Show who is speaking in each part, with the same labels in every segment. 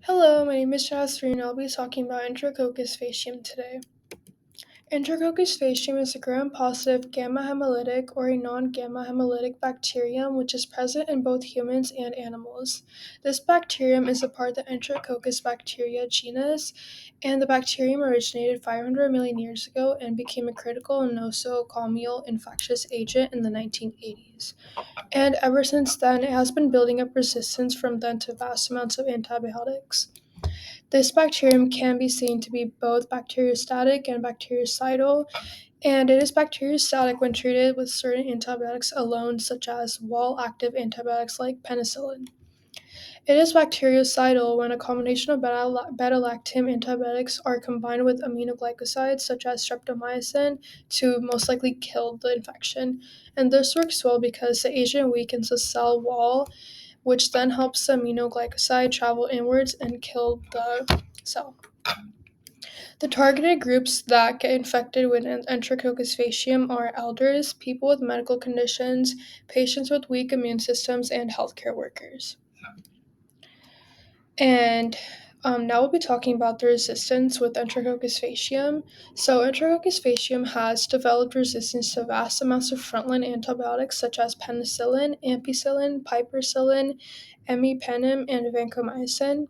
Speaker 1: Hello, my name is Jasmine and I'll be talking about Enterococcus faecium today. Enterococcus faecium is a gram-positive gamma hemolytic or a non-gamma hemolytic bacterium which is present in both humans and animals. This bacterium is a part of the Enterococcus bacteria genus, and the bacterium originated 500 million years ago and became a critical nosocomial infectious agent in the 1980s. And ever since then, it has been building up resistance from then to vast amounts of antibiotics. This bacterium can be seen to be both bacteriostatic and bactericidal, and it is bacteriostatic when treated with certain antibiotics alone, such as wall-active antibiotics like penicillin. It is bactericidal when a combination of beta-lactam antibiotics are combined with aminoglycosides, such as streptomycin, to most likely kill the infection. And this works well because the agent weakens the cell wall, which then helps the aminoglycoside travel inwards and kill the cell. The targeted groups that get infected with Enterococcus faecium are elders, people with medical conditions, patients with weak immune systems, and healthcare workers. And now we'll be talking about the resistance with Enterococcus faecium. So Enterococcus faecium has developed resistance to vast amounts of frontline antibiotics such as penicillin, ampicillin, piperacillin, imipenem, and vancomycin.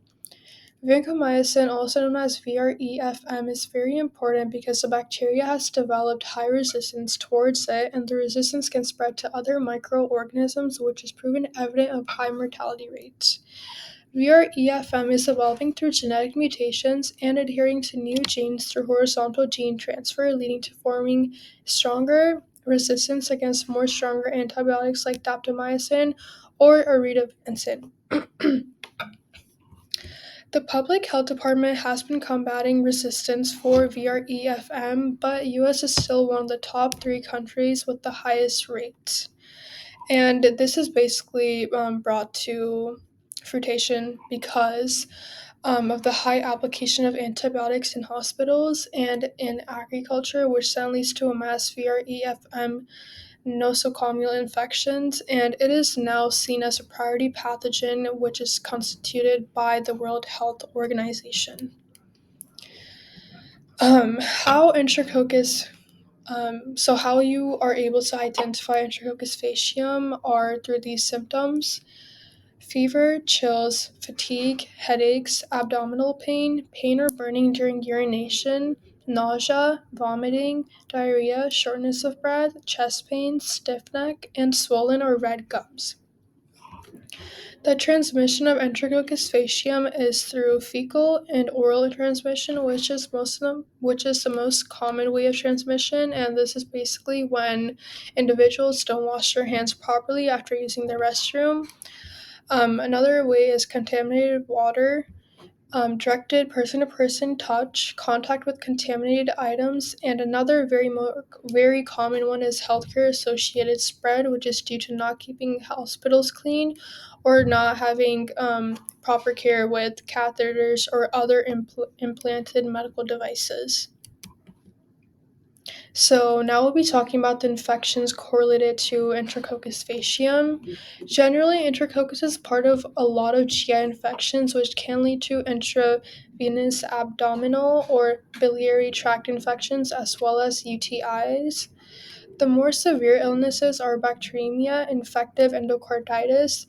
Speaker 1: Vancomycin, also known as VREFM, is very important because the bacteria has developed high resistance towards it, and the resistance can spread to other microorganisms, which is proven evident of high mortality rates. VREFM is evolving through genetic mutations and adhering to new genes through horizontal gene transfer, leading to forming stronger resistance against more stronger antibiotics like daptomycin or aridomycin. The Public Health Department has been combating resistance for VREFM, but US is still one of the top 3 countries with the highest rates. And this is basically brought to fruition because of the high application of antibiotics in hospitals and in agriculture, which then leads to a mass VREFM nosocomial infections, and it is now seen as a priority pathogen, which is constituted by the World Health Organization. How Enterococcus so how you are able to identify Enterococcus faecium are through these symptoms: fever, chills, fatigue, headaches, abdominal pain, pain or burning during urination, nausea, vomiting, diarrhea, shortness of breath, chest pain, stiff neck, and swollen or red gums. The transmission of Enterococcus faecium is through fecal and oral transmission, which is the most common way of transmission, and this is basically when individuals don't wash their hands properly after using the restroom. Another way is contaminated water, directed person-to-person touch, contact with contaminated items, and another very common one is healthcare-associated spread, which is due to not keeping hospitals clean or not having proper care with catheters or other implanted medical devices. So now we'll be talking about the infections correlated to Enterococcus faecium. Generally, Enterococcus is part of a lot of GI infections, which can lead to intravenous abdominal or biliary tract infections, as well as UTIs. The more severe illnesses are bacteremia, infective endocarditis,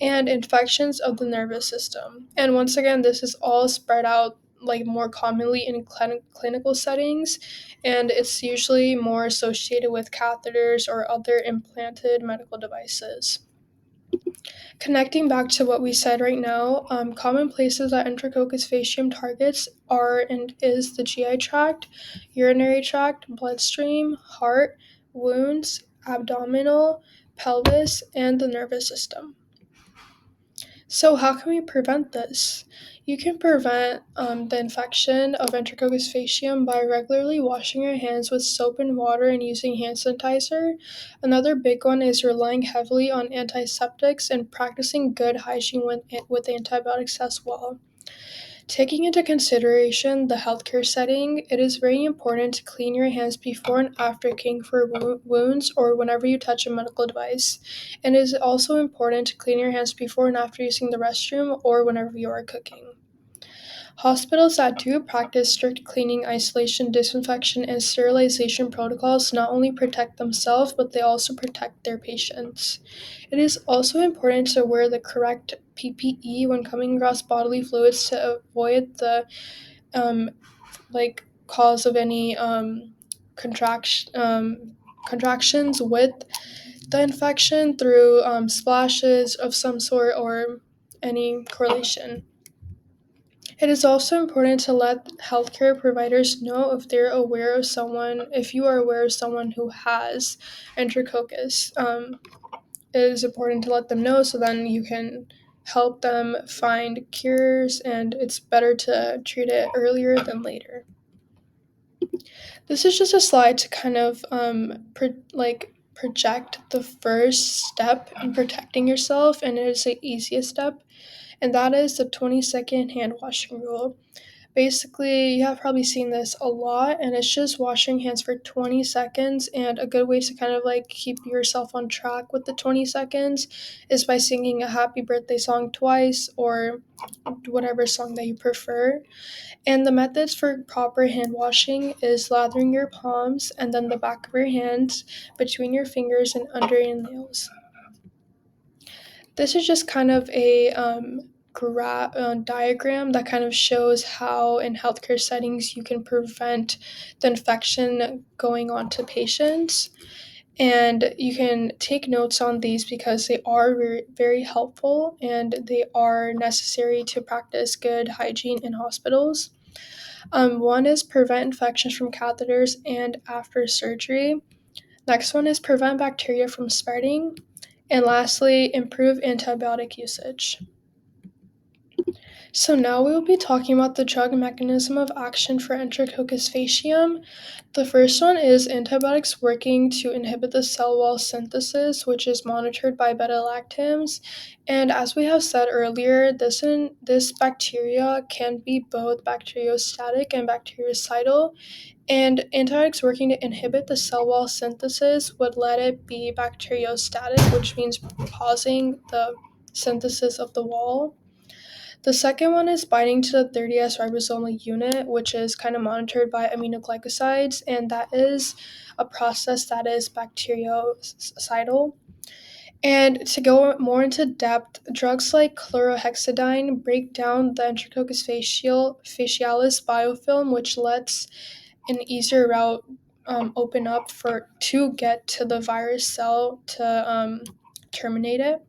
Speaker 1: and infections of the nervous system. And once again, this is all spread out like more commonly in clinical settings, and it's usually more associated with catheters or other implanted medical devices. Connecting back to what we said right now, common places that Enterococcus faecium targets are and is the GI tract, urinary tract, bloodstream, heart, wounds, abdominal, pelvis, and the nervous system. So, how can we prevent this? You can prevent the infection of Enterococcus faecium by regularly washing your hands with soap and water and using hand sanitizer. Another big one is relying heavily on antiseptics and practicing good hygiene with antibiotics as well. Taking into consideration the healthcare setting, it is very important to clean your hands before and after caring for wounds or whenever you touch a medical device. And it is also important to clean your hands before and after using the restroom or whenever you are cooking. Hospitals that do practice strict cleaning, isolation, disinfection, and sterilization protocols not only protect themselves, but they also protect their patients. It is also important to wear the correct PPE when coming across bodily fluids to avoid the um, cause of any contractions with the infection through splashes of some sort or any correlation. It is also important to let healthcare providers know if you are aware of someone who has enterococcus. It is important to let them know so then you can help them find cures, and it's better to treat it earlier than later. This is just a slide to kind of project the first step in protecting yourself, and it is the easiest step, and that is the 20-second hand washing rule. Basically, you have probably seen this a lot, and it's just washing hands for 20 seconds. And a good way to kind of like keep yourself on track with the 20 seconds is by singing a happy birthday song twice or whatever song that you prefer. And the methods for proper hand washing is lathering your palms and then the back of your hands between your fingers and under your nails. This is just kind of a diagram that kind of shows how in healthcare settings you can prevent the infection going on to patients. And you can take notes on these because they are very, very helpful and they are necessary to practice good hygiene in hospitals. One is prevent infections from catheters and after surgery. Next one is prevent bacteria from spreading. And lastly, improve antibiotic usage. So now we will be talking about the drug mechanism of action for Enterococcus faecium. The first one is antibiotics working to inhibit the cell wall synthesis, which is monitored by beta-lactams. And as we have said earlier, this bacteria can be both bacteriostatic and bactericidal. And antibiotics working to inhibit the cell wall synthesis would let it be bacteriostatic, which means pausing the synthesis of the wall. The second one is binding to the 30S ribosomal unit, which is kind of monitored by aminoglycosides, and that is a process that is bactericidal. And to go more into depth, drugs like chlorhexidine break down the Enterococcus facialis biofilm, which lets an easier route open up for to get to the virus cell to terminate it.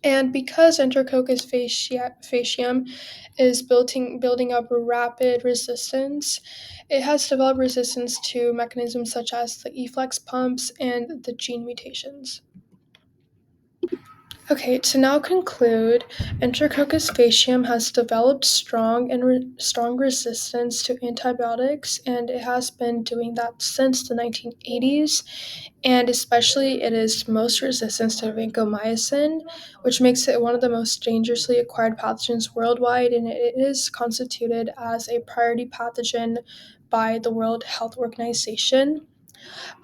Speaker 1: And because faecium is building up rapid resistance, it has developed resistance to mechanisms such as the efflux pumps and the gene mutations. Okay, to now conclude, Enterococcus faecium has developed strong resistance to antibiotics, and it has been doing that since the 1980s. And especially, it is most resistant to vancomycin, which makes it one of the most dangerously acquired pathogens worldwide, and it is constituted as a priority pathogen by the World Health Organization.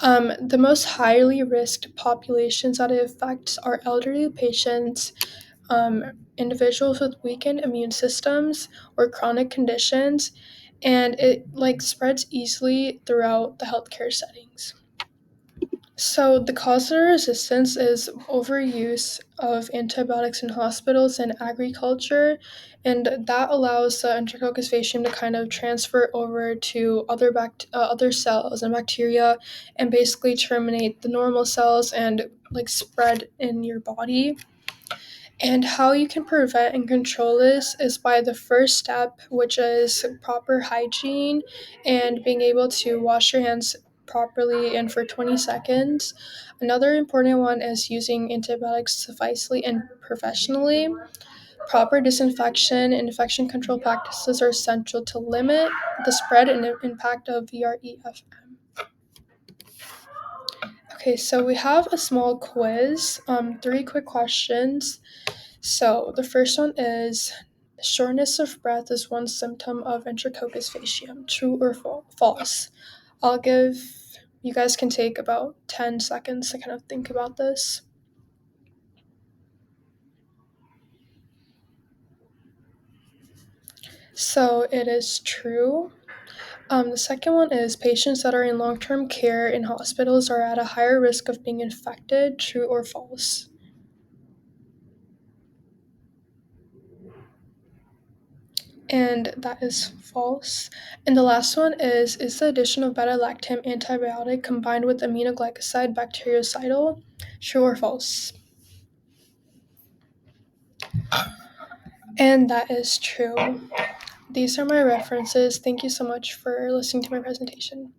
Speaker 1: The most highly risked populations that it affects are elderly patients, um, individuals with weakened immune systems or chronic conditions, and it spreads easily throughout the healthcare settings. So the cause of resistance is overuse of antibiotics in hospitals and agriculture, and that allows the Enterococcus faecium to kind of transfer over to other cells and bacteria, and basically terminate the normal cells and spread in your body. And how you can prevent and control this is by the first step, which is proper hygiene and being able to wash your hands properly and for 20 seconds. Another important one is using antibiotics sufficiently and professionally. Proper disinfection and infection control practices are essential to limit the spread and impact of VREFM. Okay, so we have a small quiz, 3 quick questions. So the first one is shortness of breath is one symptom of Enterococcus faecium. True or false? I'll give you guys can take about 10 seconds to kind of think about this. So it is true. The second one is patients that are in long term care in hospitals are at a higher risk of being infected. True or false? And that is false. And the last one is the addition of beta-lactam antibiotic combined with aminoglycoside bactericidal? True or false? And that is true. These are my references. Thank you so much for listening to my presentation.